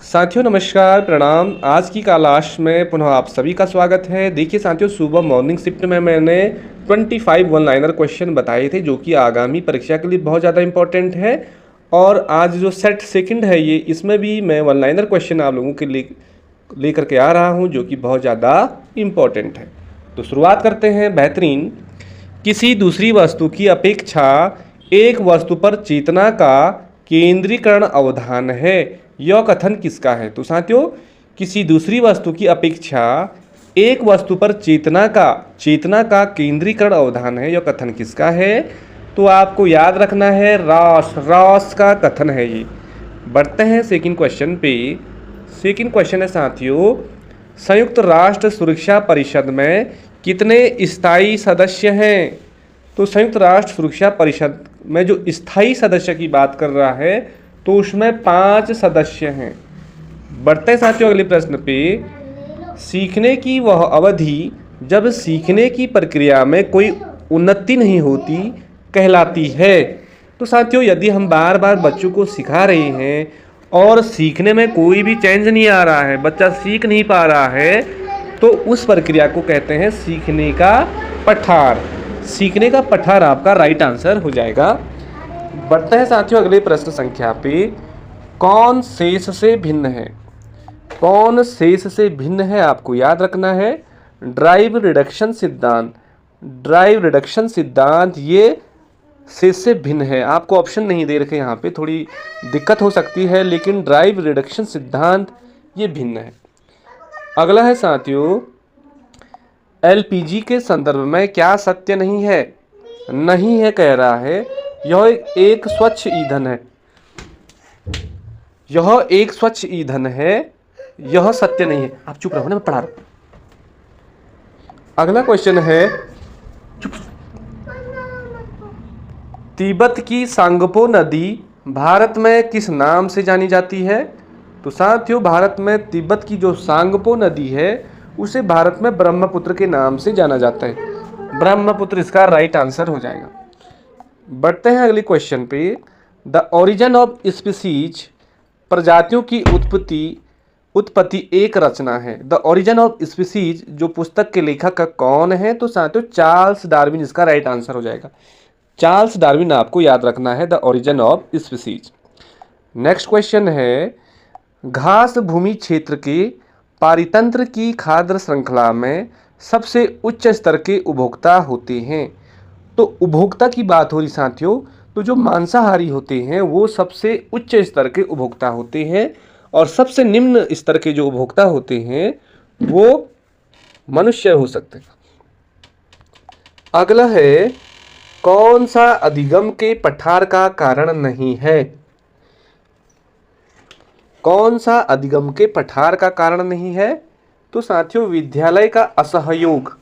साथियों नमस्कार प्रणाम। आज की क्लास में पुनः आप सभी का स्वागत है। देखिए साथियों, सुबह मॉर्निंग शिफ्ट में मैंने 25 वन लाइनर क्वेश्चन बताए थे जो कि आगामी परीक्षा के लिए बहुत ज़्यादा इंपॉर्टेंट है। और आज जो सेट सेकंड है ये, इसमें भी मैं वन लाइनर क्वेश्चन आप लोगों के लिए लेकर के आ रहा हूँ जो कि बहुत ज़्यादा इम्पॉर्टेंट है। तो शुरुआत करते हैं। बेहतरीन। किसी दूसरी वस्तु की अपेक्षा एक वस्तु पर चेतना का केंद्रीकरण अवधान है, यह कथन किसका है? तो साथियों, किसी दूसरी वस्तु की अपेक्षा एक वस्तु पर चेतना का केंद्रीकरण अवधान है, यह कथन किसका है? तो आपको याद रखना है रॉस का कथन है ये। बढ़ते हैं सेकंड क्वेश्चन पे। सेकंड क्वेश्चन है साथियों, संयुक्त राष्ट्र सुरक्षा परिषद में कितने स्थायी सदस्य हैं? तो संयुक्त राष्ट्र सुरक्षा परिषद में जो स्थायी सदस्य की बात कर रहा है तो उसमें 5 सदस्य हैं। बढ़ते हैं साथियों अगले प्रश्न पे। सीखने की वह अवधि जब सीखने की प्रक्रिया में कोई उन्नति नहीं होती कहलाती है। तो साथियों, यदि हम बार बार बच्चों को सिखा रहे हैं और सीखने में कोई भी चेंज नहीं आ रहा है, बच्चा सीख नहीं पा रहा है, तो उस प्रक्रिया को कहते हैं सीखने का पठार। सीखने का पठार आपका राइट आंसर हो जाएगा। बढ़ते हैं साथियों अगले प्रश्न संख्या पे। कौन शेष से भिन्न है? कौन शेष से भिन्न है आपको याद रखना है। ड्राइव रिडक्शन सिद्धांत। ड्राइव रिडक्शन सिद्धांत ये शेष से भिन्न है। आपको ऑप्शन नहीं दे रखे यहाँ पे, थोड़ी दिक्कत हो सकती है, लेकिन ड्राइव रिडक्शन सिद्धांत ये भिन्न है। अगला है साथियों, एलपीजी के संदर्भ में क्या सत्य नहीं है? नहीं है कह रहा है। यह एक स्वच्छ ईंधन है। यह एक स्वच्छ ईंधन है, यह सत्य नहीं है। आप चुप रहो ना, मैं पढ़ा रहा हूं। अगला क्वेश्चन है, तिब्बत की सांगपो नदी भारत में किस नाम से जानी जाती है? तो साथियों, भारत में तिब्बत की जो सांगपो नदी है उसे भारत में ब्रह्मपुत्र के नाम से जाना जाता है। ब्रह्मपुत्र इसका राइट आंसर हो जाएगा। बढ़ते हैं अगले क्वेश्चन पे। द ओरिजिन ऑफ स्पीसीज, प्रजातियों की उत्पत्ति एक रचना है। द ओरिजिन ऑफ स्पीसीज जो पुस्तक के लेखक का कौन है? तो साथियों, चार्ल्स डार्विन इसका राइट आंसर हो जाएगा। चार्ल्स डार्विन आपको याद रखना है the origin of species. Next question है, घास भूमि क्षेत्र के पारितंत्र की खाद्य श्रृंखला में सबसे उच्च स्तर के उपभोक्ता होते हैं। तो उपभोक्ता की बात हो रही साथियों, तो जो मांसाहारी होते हैं वो सबसे उच्च स्तर के उपभोक्ता होते हैं और सबसे निम्न स्तर के जो उपभोक्ता होते हैं वो मनुष्य हो सकते हैं। अगला है, कौन सा अधिगम के पठार का कारण नहीं है? कौन सा अधिगम के पठार का कारण नहीं है? तो साथियों, विद्यालय का असहयोग।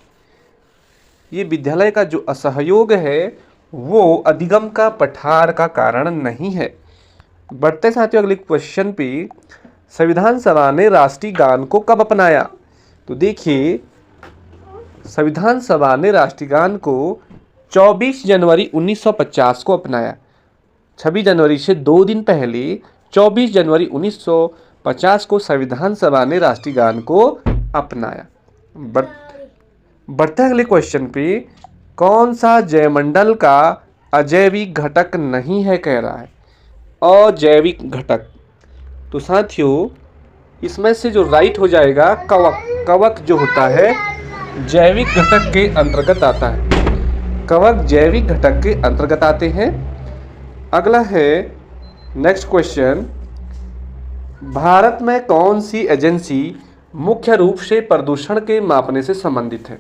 ये विद्यालय का जो असहयोग है वो अधिगम का पठार का कारण नहीं है। बढ़ते साथियों अगले क्वेश्चन पे। संविधान सभा ने राष्ट्रीय गान को कब अपनाया? तो देखिए, संविधान सभा ने राष्ट्रीय गान को 24 जनवरी 1950 को अपनाया। 26 जनवरी से 2 दिन पहले 24 जनवरी 1950 को संविधान सभा ने राष्ट्रीय गान को अपनाया। बढ़ते अगले क्वेश्चन पे। कौन सा जैवमंडल का अजैविक घटक नहीं है कह रहा है? अजैविक घटक। तो साथियों, इसमें से जो राइट हो जाएगा कवक। कवक जो होता है जैविक घटक के अंतर्गत आता है। कवक जैविक घटक के अंतर्गत आते हैं। अगला है नेक्स्ट क्वेश्चन, भारत में कौन सी एजेंसी मुख्य रूप से प्रदूषण के मापने से संबंधित है?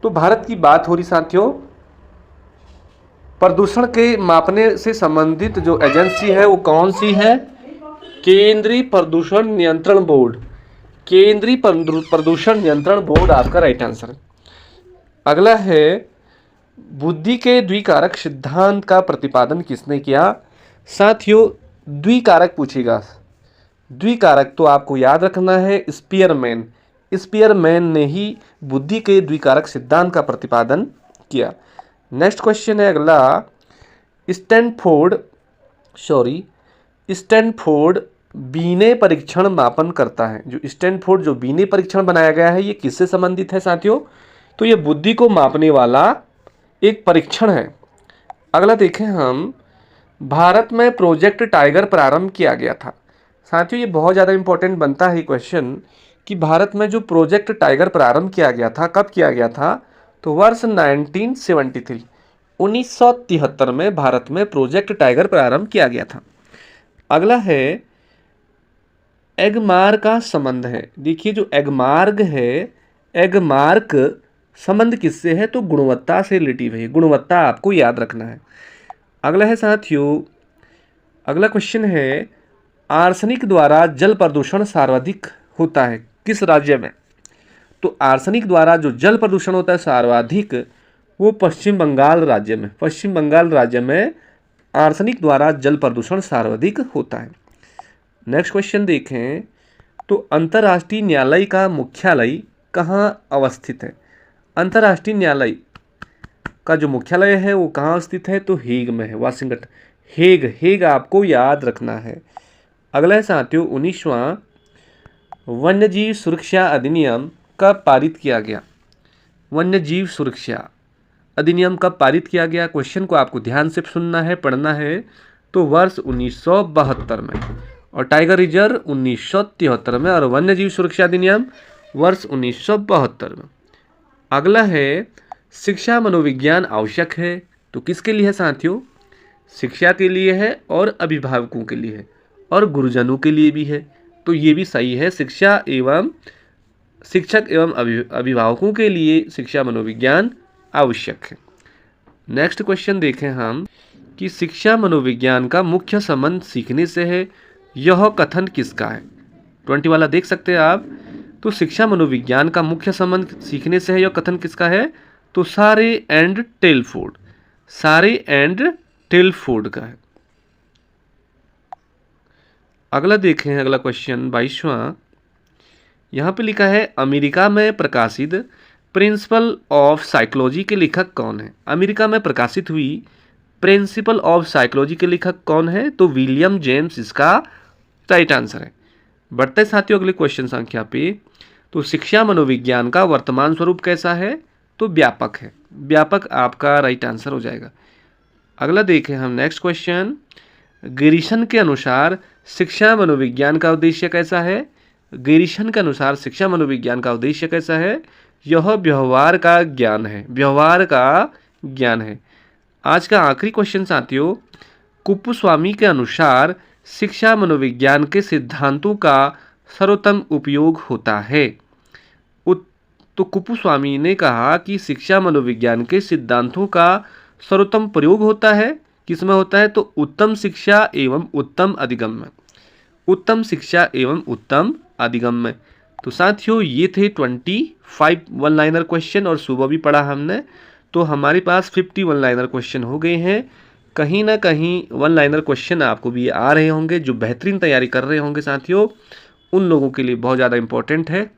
तो भारत की बात हो रही साथियों, प्रदूषण के मापने से संबंधित जो एजेंसी है वो कौन सी है? केंद्रीय प्रदूषण नियंत्रण बोर्ड। केंद्रीय प्रदूषण नियंत्रण बोर्ड आपका राइट आंसर है। अगला है, बुद्धि के द्विकारक सिद्धांत का प्रतिपादन किसने किया? साथियों, द्विकारक पूछेगा। द्विकारक तो आपको याद रखना है स्पीयरमैन। स्पीयरमैन ने ही बुद्धि के द्विकारक सिद्धांत का प्रतिपादन किया। नेक्स्ट क्वेश्चन है अगला, स्टैनफोर्ड बीने परीक्षण मापन करता है। जो स्टैनफोर्ड जो बीने परीक्षण बनाया गया है ये किससे संबंधित है साथियों? तो ये बुद्धि को मापने वाला एक परीक्षण है। अगला देखें हम, भारत में प्रोजेक्ट टाइगर प्रारंभ किया गया था। साथियों ये बहुत ज़्यादा इंपॉर्टेंट बनता है क्वेश्चन कि भारत में जो प्रोजेक्ट टाइगर प्रारंभ किया गया था, कब किया गया था? तो वर्ष 1973 1973 में भारत में प्रोजेक्ट टाइगर प्रारंभ किया गया था। अगला है एगमार्क का संबंध है। देखिए जो एगमार्क है, एगमार्क संबंध किससे है? तो गुणवत्ता से रिलेटिव है। गुणवत्ता आपको याद रखना है। अगला है साथियों, अगला क्वेश्चन है, आर्सेनिक द्वारा जल प्रदूषण सर्वाधिक होता है किस राज्य में? तो आर्सेनिक द्वारा जो जल प्रदूषण होता है सर्वाधिक, वो पश्चिम बंगाल राज्य में। पश्चिम बंगाल राज्य में आर्सेनिक द्वारा जल प्रदूषण सर्वाधिक होता है। नेक्स्ट क्वेश्चन देखें, तो अंतर्राष्ट्रीय न्यायालय का मुख्यालय कहाँ अवस्थित है? अंतर्राष्ट्रीय न्यायालय का जो मुख्यालय है वो कहाँ स्थित है? तो हेग में है, वाशिंगटन। हेग, हेग आपको याद रखना है। अगला है साथियों 19वां, वन्यजीव सुरक्षा अधिनियम कब पारित किया गया? वन्यजीव सुरक्षा अधिनियम कब पारित किया गया? क्वेश्चन को आपको ध्यान से सुनना है, पढ़ना है। तो वर्ष 1972 में, और टाइगर रिजर्व 1973 में, और वन्यजीव सुरक्षा अधिनियम वर्ष 1972 में। अगला है, शिक्षा मनोविज्ञान आवश्यक है। तो किसके लिए है साथियों? शिक्षा के लिए है और अभिभावकों के लिए है और गुरुजनों के लिए भी है। तो ये भी सही है, शिक्षा एवं शिक्षक एवं अभिभावकों के लिए शिक्षा मनोविज्ञान आवश्यक है। नेक्स्ट क्वेश्चन देखें हम कि शिक्षा मनोविज्ञान का मुख्य संबंध सीखने से है, यह कथन किसका है? 20 वाला देख सकते हैं आप। तो शिक्षा मनोविज्ञान का मुख्य संबंध सीखने से है, यह कथन किसका है? तो सारे एंड टेलफोर्ड, सारे एंड टेलफोर्ड का है। अगला देखें, अगला क्वेश्चन 22वां, यहाँ पे लिखा है, अमेरिका में प्रकाशित प्रिंसिपल ऑफ साइकोलॉजी के लेखक कौन है? अमेरिका में प्रकाशित हुई प्रिंसिपल ऑफ साइकोलॉजी के लेखक कौन है? तो विलियम जेम्स इसका राइट आंसर है। बढ़ते साथियों अगले क्वेश्चन संख्या पे, तो शिक्षा मनोविज्ञान का वर्तमान स्वरूप कैसा है? तो व्यापक है। व्यापक आपका राइट आंसर हो जाएगा। अगला देखें हम नेक्स्ट क्वेश्चन, गिरिसन के अनुसार शिक्षा मनोविज्ञान का उद्देश्य कैसा है? गिरिसन के अनुसार शिक्षा मनोविज्ञान का उद्देश्य कैसा है? यह व्यवहार का ज्ञान है, व्यवहार का ज्ञान है। आज का आखिरी क्वेश्चन साथियों, कुप्पुस्वामी के अनुसार शिक्षा मनोविज्ञान के सिद्धांतों का सर्वोत्तम उपयोग होता है। तो कुप्पुस्वामी ने कहा कि शिक्षा मनोविज्ञान के सिद्धांतों का सर्वोत्तम प्रयोग होता है, किसमें होता है? तो उत्तम शिक्षा एवं उत्तम अधिगम में। उत्तम शिक्षा एवं उत्तम अधिगम में। तो साथियों ये थे 25 वन लाइनर क्वेश्चन, और सुबह भी पढ़ा हमने। तो हमारे पास 50 वन लाइनर क्वेश्चन हो गए हैं। कहीं ना कहीं वन लाइनर क्वेश्चन आपको भी आ रहे होंगे, जो बेहतरीन तैयारी कर रहे होंगे साथियों, उन लोगों के लिए बहुत ज़्यादा इंपॉर्टेंट है।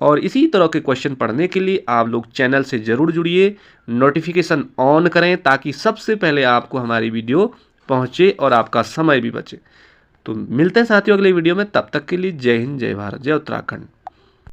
और इसी तरह के क्वेश्चन पढ़ने के लिए आप लोग चैनल से ज़रूर जुड़िए, नोटिफिकेशन ऑन करें ताकि सबसे पहले आपको हमारी वीडियो पहुंचे और आपका समय भी बचे। तो मिलते हैं साथियों अगले वीडियो में, तब तक के लिए जय हिंद, जय भारत, जय उत्तराखंड।